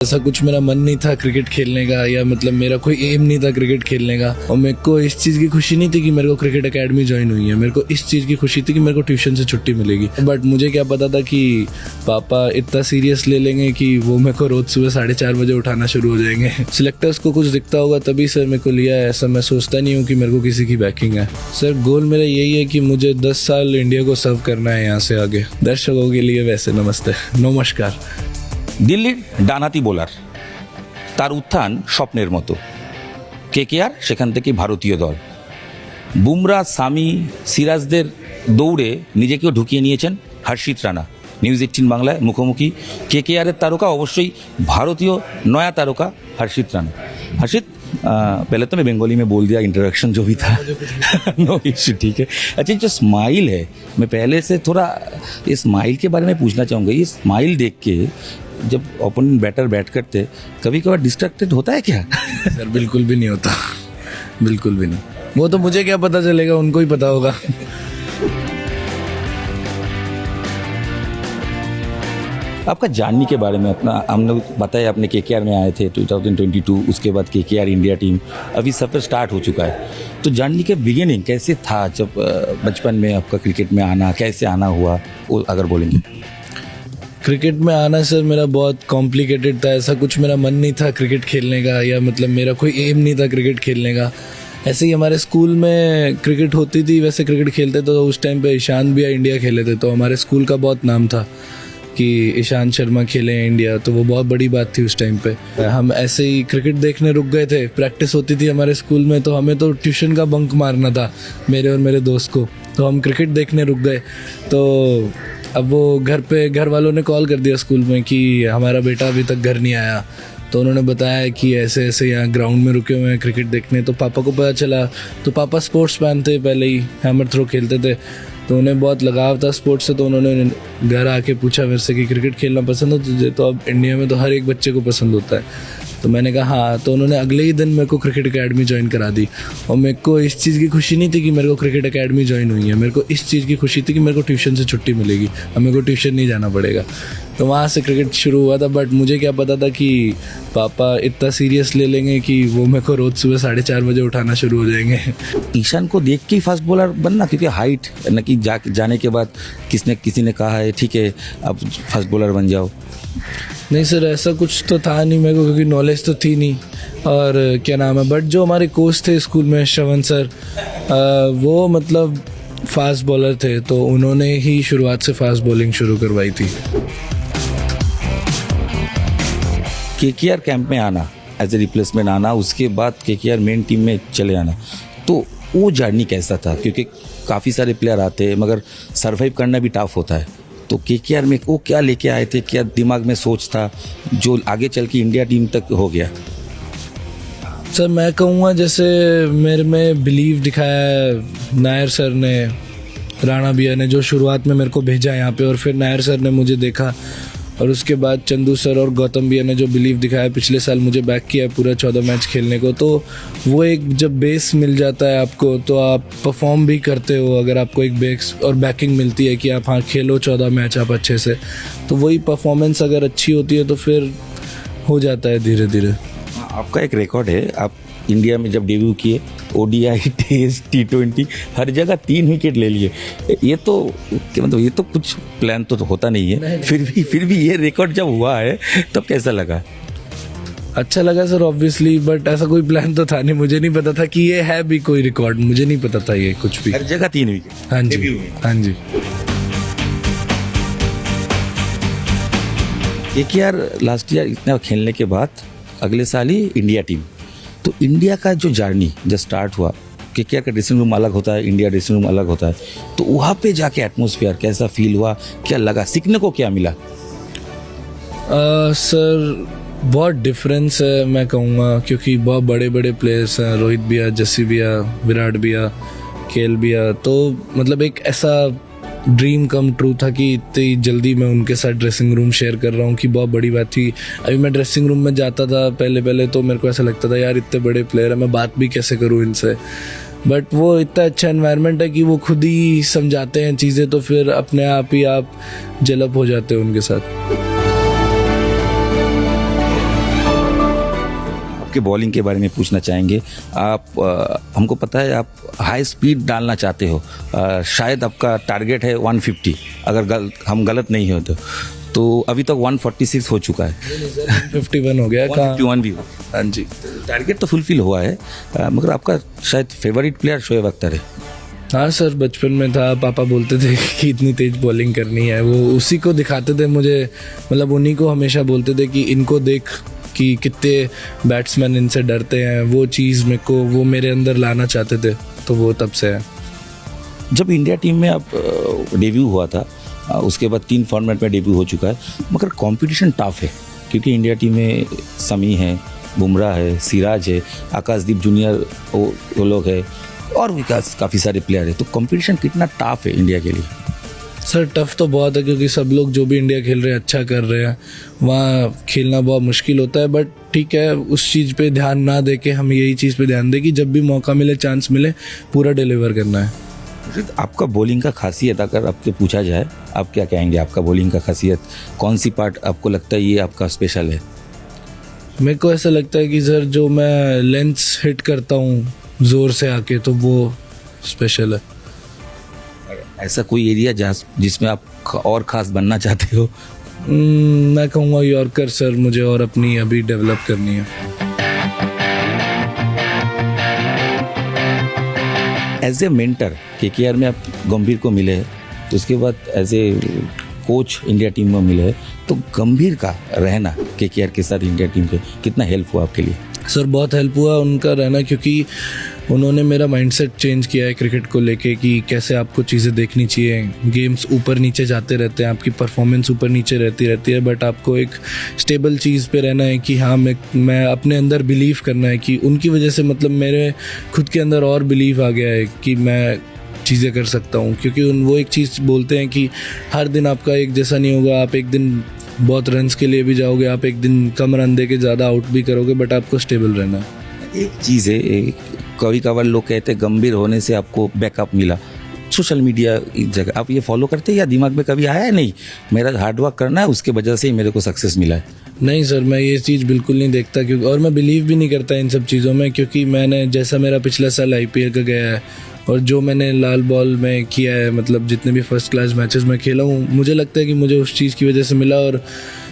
ऐसा कुछ मेरा मन नहीं था क्रिकेट खेलने का, या मतलब मेरा कोई एम नहीं था क्रिकेट खेलने का। और मेरे को इस चीज़ की खुशी नहीं थी कि मेरे को क्रिकेट एकेडमी ज्वाइन हुई है, मेरे को इस चीज़ की खुशी थी कि मेरे को ट्यूशन से छुट्टी मिलेगी। बट मुझे क्या पता था कि पापा इतना सीरियस ले लेंगे कि वो मेरे को रोज़ सुबह 4:30 बजे उठाना शुरू हो जाएंगे। सिलेक्टर्स को कुछ दिखता होगा तभी सर मेरे को लिया है, ऐसा मैं सोचता नहीं हूँ कि मेरे को किसी की बैकिंग है। सर गोल मेरा यही है कि मुझे 10 साल इंडिया को सर्व करना है यहाँ से आगे। दर्शकों के लिए वैसे नमस्ते, नमस्कार। দিল্লির ডানহাতি বোলার, তার উত্থান স্বপ্নের মতো। কেকেআর সেখান থেকে ভারতীয় দল। বুমরা, সামি, সিরাজদের দৌড়ে নিজেকেও ঢুকিয়ে নিয়েছেন হর্ষিত রানা। নিউজ 18 বাংলায় মুখোমুখি কেকেআরের তারকা, অবশ্যই ভারতীয় নয়া तारका हर्षित राना। हर्षित, पहले तो मैं बंगाली में बोल दिया, इंट्रोडक्शन जो भी था। नो इश्यू, ठीक है। अच्छा, जो स्माइल है, मैं पहले से थोड़ा इस स्माइल के बारे में पूछना चाहूँगा। ये स्माइल देख के जब ओपोनेंट बैटर बैट करते कभी कभार डिस्ट्रैक्टेड होता है क्या? सर बिल्कुल भी नहीं होता, बिल्कुल भी नहीं। वो तो मुझे क्या पता चलेगा, उनको ही पता होगा। आपका जर्नी के बारे में अपना हम लोग बताया, आपने केकेआर में आए थे 2022, उसके बाद केकेआर इंडिया टीम, अभी सफ़र स्टार्ट हो चुका है। तो जर्नी के बिगिनिंग कैसे था, जब बचपन में आपका क्रिकेट में आना, कैसे आना हुआ, वो अगर बोलेंगे। क्रिकेट में आना सर मेरा बहुत कॉम्प्लिकेटेड था। ऐसा कुछ मेरा मन नहीं था क्रिकेट खेलने का, या मतलब मेरा कोई एम नहीं था क्रिकेट खेलने का। ऐसे ही हमारे स्कूल में क्रिकेट होती थी, वैसे क्रिकेट खेलते तो उस टाइम पे ईशान भैया इंडिया खेले थे, तो हमारे स्कूल का बहुत नाम था कि ईशान शर्मा खेले हैं इंडिया, तो वो बहुत बड़ी बात थी उस टाइम पे। हम ऐसे ही क्रिकेट देखने रुक गए थे, प्रैक्टिस होती थी हमारे स्कूल में, तो हमें तो ट्यूशन का बंक मारना था, मेरे और मेरे दोस्त को। तो हम क्रिकेट देखने रुक गए, तो अब वो घर वालों ने कॉल कर दिया स्कूल में कि हमारा बेटा अभी तक घर नहीं आया। तो उन्होंने बताया कि ऐसे ऐसे यहाँ ग्राउंड में रुके हुए हैं क्रिकेट देखने। तो पापा को पता चला, तो पापा स्पोर्ट्स मैन थे, पहले ही हैमर थ्रो खेलते थे, तो उन्हें बहुत लगाव था स्पोर्ट्स से। तो उन्होंने घर आके पूछा मेरे से कि क्रिकेट खेलना पसंद है तुझे? तो अब इंडिया में तो हर एक बच्चे को पसंद होता है। तो मैंने कहा हाँ। तो उन्होंने अगले ही दिन मेरे को क्रिकेट एकेडमी ज्वाइन करा दी। और मेरे को इस चीज़ की खुशी नहीं थी कि मेरे को क्रिकेट एकेडमी ज्वाइन हुई है, मेरे को इस चीज़ की खुशी थी कि मेरे को ट्यूशन से छुट्टी मिलेगी, अब मेरे को ट्यूशन नहीं जाना पड़ेगा। तो वहाँ से क्रिकेट शुरू हुआ था। बट मुझे क्या पता था कि पापा इतना सीरियस ले लेंगे कि वो मेरे को रोज़ सुबह 4:30 बजे उठाना शुरू हो जाएंगे। ईशान को देख के ही फास्ट बॉलर बनना, क्योंकि हाइट न कि जाने के बाद किसी ने कहा है ठीक है आप फास्ट बॉलर बन जाओ? नहीं सर, ऐसा कुछ तो था नहीं मेरे को, क्योंकि नॉलेज तो थी नहीं। और क्या नाम है, बट जो हमारे कोच थे स्कूल में, श्रवण सर, वो मतलब फास्ट बॉलर थे, तो उन्होंने ही शुरुआत से फास्ट बॉलिंग शुरू करवाई थी। केकेआर कैंप में आना, एज ए रिप्लेसमेंट आना, उसके बाद केकेआर मेन टीम में चले आना, तो वो जर्नी कैसा था? क्योंकि काफ़ी सारे प्लेयर आते हैं मगर सर्वाइव करना भी टफ होता है। तो केकेआर में वो क्या लेके आए थे, क्या दिमाग में सोच था जो आगे चल के इंडिया टीम तक हो गया? सर मैं कहूँगा जैसे मेरे में बिलीव दिखाया है नायर सर ने, राणा भैया ने, जो शुरुआत में मेरे को भेजा यहाँ पे, और फिर नायर सर ने मुझे देखा, और उसके बाद चंदू सर और गौतम भैया ने जो बिलीव दिखाया, पिछले साल मुझे बैक किया है पूरा 14 मैच खेलने को। तो वो एक जब बेस मिल जाता है आपको, तो आप परफॉर्म भी करते हो। अगर आपको एक बेस और बैकिंग मिलती है कि आप हाँ खेलो 14 मैच आप अच्छे से, तो वही परफॉर्मेंस अगर अच्छी होती है तो फिर हो जाता है धीरे धीरे। आपका एक रिकॉर्ड है, आप इंडिया में जब डेब्यू किए, ओडीआई, टेस्ट, T20 हर जगह 3 विकेट ले लिए। ये तो मतलब ये तो कुछ प्लान तो होता नहीं है, फिर भी ये रिकॉर्ड जब हुआ है तब कैसा लगा? अच्छा लगा सर ऑब्वियसली, बट ऐसा कोई प्लान तो था नहीं, मुझे नहीं पता था कि ये है भी कोई रिकॉर्ड, मुझे नहीं पता था ये कुछ भी। हर जगह 3 विकेट। हाँ जी, हाँ जी। केकेआर लास्ट ईयर इतना खेलने के बाद अगले साल ही इंडिया टीम, तो इंडिया का जो जर्नी जब स्टार्ट हुआ, केकेआर का ड्रेसिंग रूम अलग होता है, इंडिया ड्रेसिंग रूम अलग होता है, तो वहाँ पे जाके एटमॉस्फेयर कैसा फील हुआ, क्या लगा, सीखने को क्या मिला? सर बहुत डिफरेंस है मैं कहूँगा, क्योंकि बहुत बड़े बड़े प्लेयर्स हैं, रोहित भैया, जस्सी भैया, विराट भैया, केएल भैया, तो मतलब एक ऐसा ड्रीम कम ट्रू था कि इतनी जल्दी मैं उनके साथ ड्रेसिंग रूम शेयर कर रहा हूँ कि बहुत बड़ी बात थी। अभी मैं ड्रेसिंग रूम में जाता था पहले तो मेरे को ऐसा लगता था यार इतने बड़े प्लेयर हैं, मैं बात भी कैसे करूँ इनसे। बट वो इतना अच्छा एनवायरनमेंट है कि वो खुद ही समझाते हैं चीज़ें, तो फिर अपने आप ही आप जलब हो जाते हो उनके साथ। आपके बॉलिंग के बारे में पूछना चाहेंगे। आप हमको पता है आप हाई स्पीड डालना चाहते हो, शायद आपका टारगेट है 150, अगर हम गलत नहीं हो तो अभी तक 146 हो चुका है, 51 हो गया, 151 भी हो। हाँ जी। टारगेट तो फुलफिल हुआ है, मगर आपका शायद फेवरेट प्लेयर शोएब अख्तर है। हाँ सर, बचपन में था, पापा बोलते थे कि इतनी तेज बॉलिंग करनी है, वो उसी को दिखाते थे मुझे, मतलब उन्हीं को हमेशा बोलते थे कि इनको देख कि कितने बैट्समैन इनसे डरते हैं, वो चीज़ मेरे को वो मेरे अंदर लाना चाहते थे, तो वो तब से है। जब इंडिया टीम में आप डेब्यू हुआ था, उसके बाद 3 फॉर्मेट में डेब्यू हो चुका है, मगर कंपटीशन टफ है क्योंकि इंडिया टीम में समी है, बुमराह है, सिराज है, आकाशदीप जूनियर वो लोग है और भी काफ़ी सारे प्लेयर है, तो कंपटीशन कितना टफ है इंडिया के लिए? सर टफ तो बहुत है क्योंकि सब लोग जो भी इंडिया खेल रहे हैं अच्छा कर रहे हैं, वहाँ खेलना बहुत मुश्किल होता है, बट ठीक है, उस चीज़ पे ध्यान ना दे के हम यही चीज़ पे ध्यान दें कि जब भी मौका मिले, चांस मिले, पूरा डिलीवर करना है। आपका बॉलिंग का खासियत अगर आपसे पूछा जाए, आप क्या कहेंगे? आपका बॉलिंग का खासियत कौन सी पार्ट आपको लगता है ये आपका स्पेशल है? मेरे को ऐसा लगता है कि सर जो मैं लेंस हिट करता हूँ ज़ोर से आके, तो वो स्पेशल है। ऐसा कोई एरिया जिसमें आप और ख़ास बनना चाहते हो? मैं कहूँगा यॉर्कर सर, मुझे और अपनी अभी डेवलप करनी है। एज ए मेंटर केकेआर में आप गंभीर को मिले हैं, तो उसके बाद as a coach India team में मिले हैं, तो गंभीर का रहना केकेआर के साथ इंडिया टीम के कितना हेल्प हुआ आपके लिए? सर बहुत हेल्प हुआ उनका रहना, क्योंकि उन्होंने मेरा माइंडसेट चेंज किया है क्रिकेट को लेके कि कैसे आपको चीज़ें देखनी चाहिए। गेम्स ऊपर नीचे जाते रहते हैं, आपकी परफॉर्मेंस ऊपर नीचे रहती है, बट आपको एक स्टेबल चीज़ पे रहना है कि हाँ मैं अपने अंदर बिलीव करना है कि उनकी वजह से मतलब मेरे खुद के अंदर और बिलीव आ गया है कि मैं चीज़ें कर सकता हूँ। क्योंकि वो एक चीज़ बोलते हैं कि हर दिन आपका एक जैसा नहीं होगा, आप एक दिन बहुत रन्स के लिए भी जाओगे, आप एक दिन कम रन दे के ज़्यादा आउट भी करोगे, बट आपको स्टेबल रहना है। एक चीज़ है, कभी कभार लोग कहते हैं गंभीर होने से आपको बैकअप मिला, सोशल मीडिया इस जगह आप ये फॉलो करते हैं या दिमाग में कभी आया है नहीं मेरा हार्डवर्क करना है, उसके वजह से ही मेरे को सक्सेस मिला है? नहीं सर, मैं ये चीज़ बिल्कुल नहीं देखता, क्योंकि और मैं बिलीव भी नहीं करता इन सब चीज़ों में, क्योंकि मैंने जैसा मेरा पिछला साल IPL का गया है और जो मैंने लाल बॉल में किया है, मतलब जितने भी फर्स्ट क्लास मैचेस में खेला हूँ, मुझे लगता है कि मुझे उस चीज़ की वजह से मिला और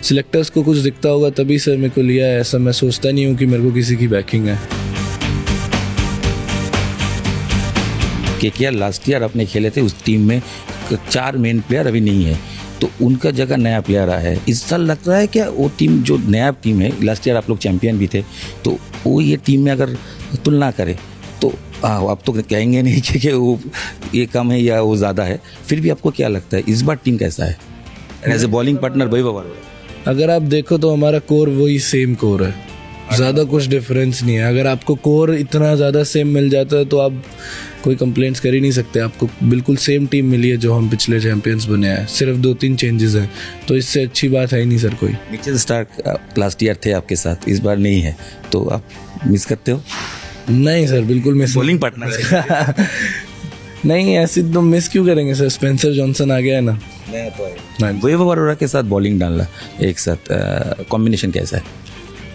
सिलेक्टर्स को कुछ दिखता होगा तभी सर मेरे को लिया है। ऐसा मैं सोचता नहीं हूँ कि मेरे को किसी की बैकिंग है। केकेआर लास्ट ईयर अपने खेले थे, उस टीम में 4 मेन प्लेयर अभी नहीं है, तो उनका जगह नया प्लेयर आया है। इस साल लग रहा है क्या वो टीम जो नया टीम है, लास्ट ईयर आप लोग चैंपियन भी थे, तो वो ये टीम में अगर तुलना करे तो आप तो कहेंगे नहीं कि वो ये कम है या वो ज़्यादा है, फिर भी आपको क्या लगता है इस बार टीम कैसा है एज ए बॉलिंग पार्टनर? वैभव अगर आप देखो तो हमारा कोर वही सेम कोर है, ज़्यादा कुछ डिफरेंस नहीं है। अगर आपको कोर इतना ज़्यादा सेम मिल जाता है तो आप कोई कंप्लेंट्स कर ही नहीं सकते। आपको बिल्कुल सेम टीम मिली है जो हम पिछले चैंपियंस बने हैं, सिर्फ 2-3 चेंजेस हैं, तो इससे अच्छी बात है ही नहीं सर कोई। मिचेल स्टार्क लास्ट ईयर थे आपके साथ, इस बार नहीं है, तो आप मिस करते हो? नहीं सर, बिल्कुल मिस बॉलिंग पार्टनर नहीं, ऐसे तो मिस क्यों करेंगे सर, स्पेंसर जॉनसन आ गया है ना, नया तो है। वैभव अरोड़ा के साथ बॉलिंग डालना एक साथ, कॉम्बिनेशन कैसा है?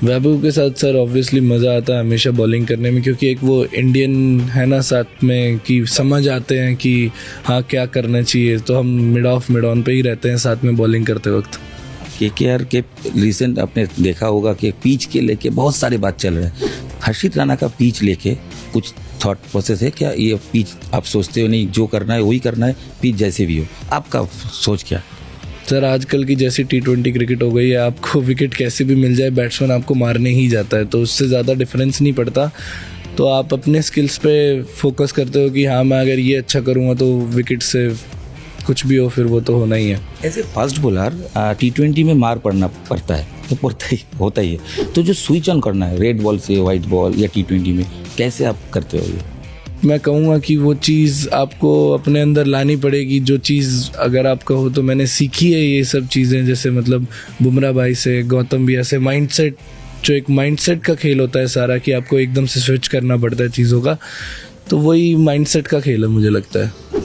वैभव के साथ सर ऑब्वियसली मज़ा आता है हमेशा बॉलिंग करने में, क्योंकि एक वो इंडियन है ना साथ में कि समझ आते हैं कि हाँ क्या करना चाहिए, तो हम मिड ऑफ मिड ऑन पे ही रहते हैं साथ में बॉलिंग करते वक्त। केकेआर के रिसेंट आपने देखा होगा कि पिच के लेके बहुत सारे बात चल रहे हैं। हर्षित राणा का पिच लेके कुछ थॉट प्रोसेस है क्या? ये पिच आप सोचते हो नहीं जो करना है वही करना है, पिच जैसे भी हो, आपका सोच क्या? सर आजकल की जैसी T20 क्रिकेट हो गई है, आपको विकेट कैसे भी मिल जाए, बैट्समैन आपको मारने ही जाता है, तो उससे ज़्यादा डिफरेंस नहीं पड़ता। तो आप अपने स्किल्स पे फोकस करते हो कि हाँ मैं अगर ये अच्छा करूँगा तो विकेट से कुछ भी हो फिर वो तो होना ही है। ऐसे फास्ट बॉलर T20 में मार पड़ना पड़ता है, तो पड़ता ही होता ही है, तो जो स्विच ऑन करना है रेड बॉल से वाइट बॉल या T20 में, कैसे आप करते हो ये? मैं कहूँगा कि वो चीज़ आपको अपने अंदर लानी पड़ेगी, जो चीज़ अगर आप कहो तो मैंने सीखी है ये सब चीज़ें, जैसे मतलब बुमराह भाई से, गौतम भैया से, माइंडसेट, जो एक माइंडसेट का खेल होता है सारा कि आपको एकदम से स्विच करना पड़ता है चीज़ों का, तो वही माइंडसेट का खेल है मुझे लगता है।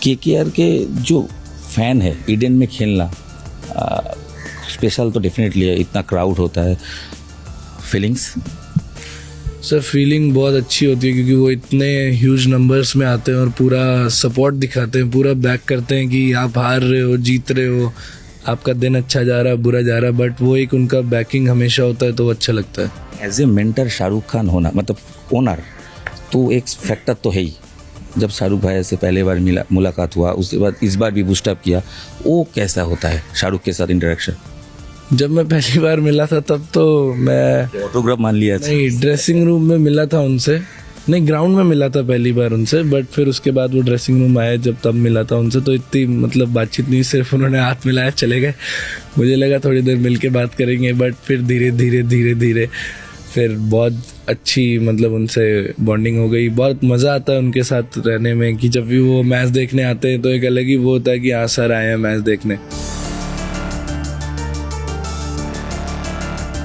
केकेआर के जो फैन है, ईडन में खेलना स्पेशल तो डेफिनेटली है, इतना क्राउड होता है, फीलिंग्स सर फीलिंग बहुत अच्छी होती है क्योंकि वो इतने ह्यूज नंबर्स में आते हैं और पूरा सपोर्ट दिखाते हैं, पूरा बैक करते हैं कि आप हार रहे हो जीत रहे हो, आपका दिन अच्छा जा रहा है बुरा जा रहा है, बट वो एक उनका बैकिंग हमेशा होता है तो वो अच्छा लगता है। As a mentor Shahrukh Khan होना मतलब ओनर तो एक फैक्टर तो है ही। जब शाहरुख भाई से पहले बार मुलाकात हुआ, उसके बाद इस बार भी बूस्टअप किया, वो कैसा होता है शाहरुख के साथ इंटरेक्शन? जब मैं पहली बार मिला था तब तो मैं ऑटोग्राफ मान लिया था? नहीं, ड्रेसिंग रूम में मिला था उनसे, नहीं ग्राउंड में मिला था पहली बार उनसे, बट फिर उसके बाद वो ड्रेसिंग रूम आए जब तब मिला था उनसे, तो इतनी मतलब बातचीत नहीं, सिर्फ उन्होंने हाथ मिलाया चले गए। मुझे लगा थोड़ी देर मिल के बात करेंगे, बट फिर धीरे धीरे धीरे धीरे फिर बहुत अच्छी मतलब उनसे बॉन्डिंग हो गई। बहुत मज़ा आता है उनके साथ रहने में कि जब भी वो मैच देखने आते हैं तो एक अलग ही वो होता है कि हाँ सर आए हैं मैच देखने।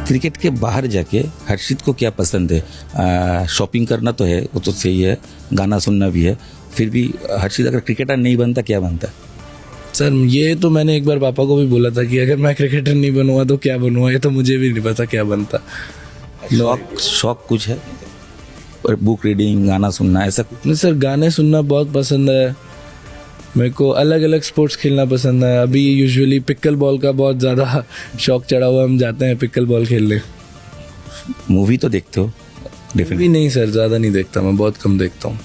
क्रिकेट के बाहर जाके हर्षित को क्या पसंद है? शॉपिंग करना तो है, वो तो सही है, गाना सुनना भी है, फिर भी हर्षित अगर क्रिकेटर नहीं बनता क्या बनता? सर ये तो मैंने एक बार पापा को भी बोला था कि अगर मैं क्रिकेटर नहीं बनूंगा तो क्या बनूंगा, ये तो मुझे भी नहीं पता क्या बनता। शौक कुछ है? और बुक रीडिंग, गाना सुनना, ऐसा कुछ? नहीं सर, गाने सुनना बहुत पसंद है मेरे को, अलग अलग स्पोर्ट्स खेलना पसंद है। अभी यूजुअली पिकल बॉल का बहुत ज़्यादा शौक चढ़ा हुआ है, हम जाते हैं पिकल बॉल खेलने। मूवी तो देखते हो? भी नहीं सर, ज़्यादा नहीं देखता, मैं बहुत कम देखता हूँ।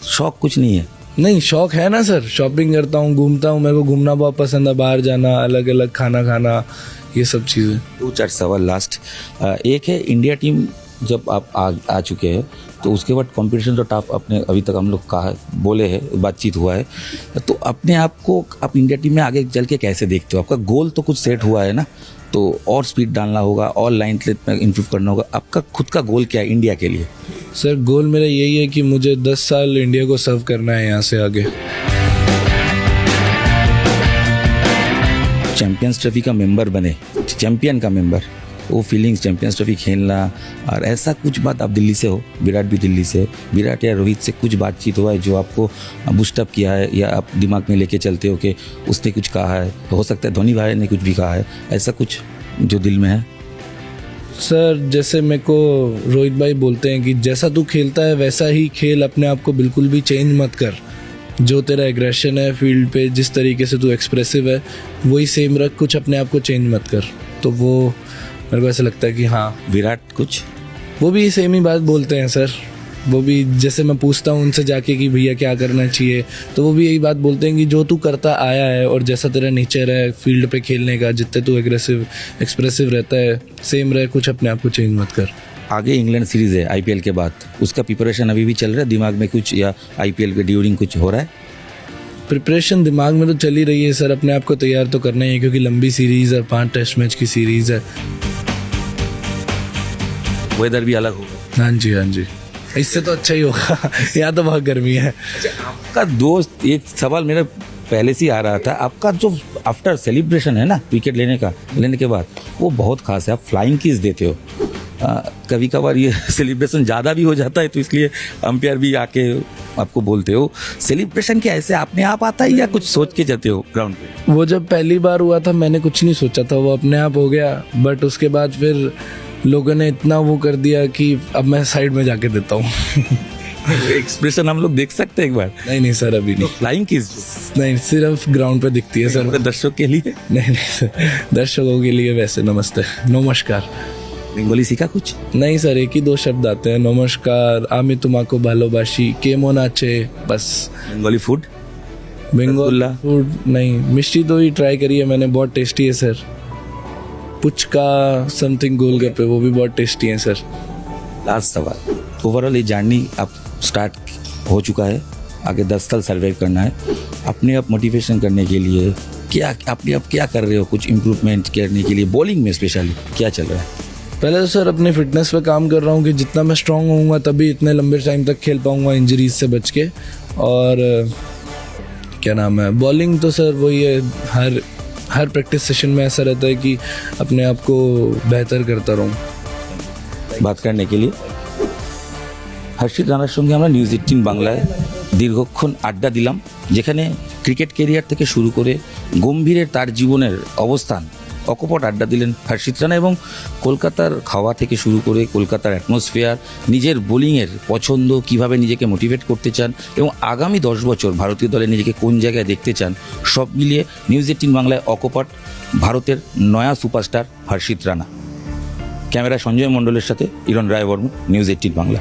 शौक कुछ नहीं है? नहीं, शौक है ना सर, शॉपिंग करता हूँ, घूमता हूँ, मेरे को घूमना बहुत पसंद है, बाहर जाना, अलग अलग खाना खाना, ये सब चीज़ें। 2-4 सवाल लास्ट। एक है इंडिया टीम, जब आप आ चुके हैं तो उसके बाद कंपटीशन तो टॉप अपने अभी तक हम लोग कहा बोले हैं, बातचीत हुआ है, तो अपने आप को आप इंडिया टीम में आगे चल के कैसे देखते हो? आपका गोल तो कुछ सेट हुआ है ना, तो और स्पीड डालना होगा और लाइन में इम्प्रूव करना होगा। आपका खुद का गोल क्या है इंडिया के लिए? सर गोल मेरा यही है कि मुझे 10 साल इंडिया को सर्व करना है यहाँ से आगे। चैंपियंस ट्रॉफी का मेंबर बने, चैंपियन का मेंबर, वो फीलिंग्स, चैंपियंस ट्रॉफी खेलना, और ऐसा कुछ बात, आप दिल्ली से हो, विराट भी दिल्ली से, विराट या रोहित से कुछ बातचीत हुआ है जो आपको बूस्टअप किया है या आप दिमाग में लेके चलते हो कि उसने कुछ कहा है, हो सकता है धोनी भाई ने कुछ भी कहा है, ऐसा कुछ जो दिल में है? सर जैसे मेरे को रोहित भाई बोलते हैं कि जैसा तू खेलता है वैसा ही खेल, अपने आप को बिल्कुल भी चेंज मत कर, जो तेरा एग्रेशन है फील्ड पे, जिस तरीके से तू एक्सप्रेसिव है वही सेम रख, कुछ अपने आप को चेंज मत कर। तो वो मेरे को ऐसा लगता है कि हाँ। विराट कुछ वो भी सेम ही बात बोलते हैं सर, वो भी जैसे मैं पूछता हूँ उनसे जाके कि भैया क्या करना चाहिए, तो वो भी यही बात बोलते हैं कि जो तू करता आया है और जैसा तेरा नेचर है फील्ड पे खेलने का, जितने तू एग्रेसिव एक्सप्रेसिव रहता है सेम रहे, कुछ अपने आप को चेंज मत कर। आगे इंग्लैंड सीरीज है आईपीएल के बाद, उसका प्रिपरेशन अभी भी चल रहा है दिमाग में कुछ, या आईपीएल के ड्यूरिंग कुछ हो रहा है? प्रिपरेशन दिमाग में तो चल ही रही है सर, अपने आप को तैयार तो करना ही है क्योंकि लंबी सीरीज़ है, 5 टेस्ट मैच की सीरीज़ है। वेदर भी अलग होगा? हाँ जी हाँ जी, इससे तो अच्छा ही होगा यहाँ तो बहुत गर्मी है। आपका दोस्त, एक सवाल मेरा पहले से ही आ रहा था, आपका जो आफ्टर सेलिब्रेशन है ना विकेट लेने के बाद, वो बहुत खास है। आप फ्लाइंग किस देते हो? कभी कभार ये सेलिब्रेशन ज़्यादा भी हो जाता है तो इसलिए अंपायर भी आके आपको बोलते हो। सेलिब्रेशन क्या ऐसे अपने आप आता है या कुछ सोच के जाते हो ग्राउंड पे? वो जब पहली बार हुआ था मैंने कुछ नहीं सोचा था, वो अपने आप हो गया, बट उसके बाद फिर लोगों ने इतना वो कर दिया कि अब मैं साइड में जाके देता हूँ एक्सप्रेशन हम लोग देख सकते हैं एक बार? नहीं सर अभी नहीं। Flying kiss? नहीं, सिर्फ ग्राउंड पे दिखती है सर। दर्शक के लिए? नहीं सर, दर्शकों के लिए वैसे नमस्ते नमस्कार। बंगाली सीखा कुछ? नहीं सर, एक ही 2 शब्द आते हैं, नमस्कार, आमी तुमाको भालोबाशी, केमन आचे, बस। बंगाली फूड? बंगाली फूड नहीं, मिष्टी दो ही ट्राई करी है मैंने, बहुत टेस्टी है सर। पुचका समथिंग गोलगप्पे, वो भी बहुत टेस्टी है सर। लास्ट सवाल, ओवरऑल ये जर्नी आप स्टार्ट हो चुका है, आगे 10 साल सर्वाइव करना है, अपने आप मोटिवेशन करने के लिए क्या अपने आप क्या कर रहे हो? कुछ इम्प्रूवमेंट करने के लिए बॉलिंग में स्पेशली क्या चल रहा है? पहले तो सर अपने फिटनेस पे काम कर रहा हूँ कि जितना मैं स्ट्रांग होऊंगा तभी इतने लंबे टाइम तक खेल पाऊंगा इंजरीज से बच के। और क्या नाम है, बॉलिंग तो सर वही है, हर प्रैक्टिस सेशन में ऐसा रहता है कि अपने आप को बेहतर करता रहूँ। बात करने के लिए হর্ষিত রানার সঙ্গে আমরা নিউজ 18 বাংলায় দীর্ঘক্ষণ আড্ডা দিলাম, যেখানে ক্রিকেট কেরিয়ার থেকে শুরু করে গম্ভীরের তার জীবনের অবস্থান অকপট আড্ডা দিলেন হর্ষিত রানা এবং কলকাতার খাওয়া থেকে শুরু করে কলকাতার অ্যাটমসফিয়ার, নিজের বোলিংয়ের পছন্দ, কিভাবে নিজেকে মোটিভেট করতে চান এবং আগামী 10 বছর ভারতীয় দলে নিজেকে কোন জায়গায় দেখতে চান, সব মিলিয়ে নিউজ 18 বাংলায় অকপট ভারতের নয়া সুপারস্টার হর্ষিত রানা। ক্যামেরা সঞ্জয় মণ্ডলের সাথে ইরণ রায় বর্মন, নিউজ 18 বাংলা।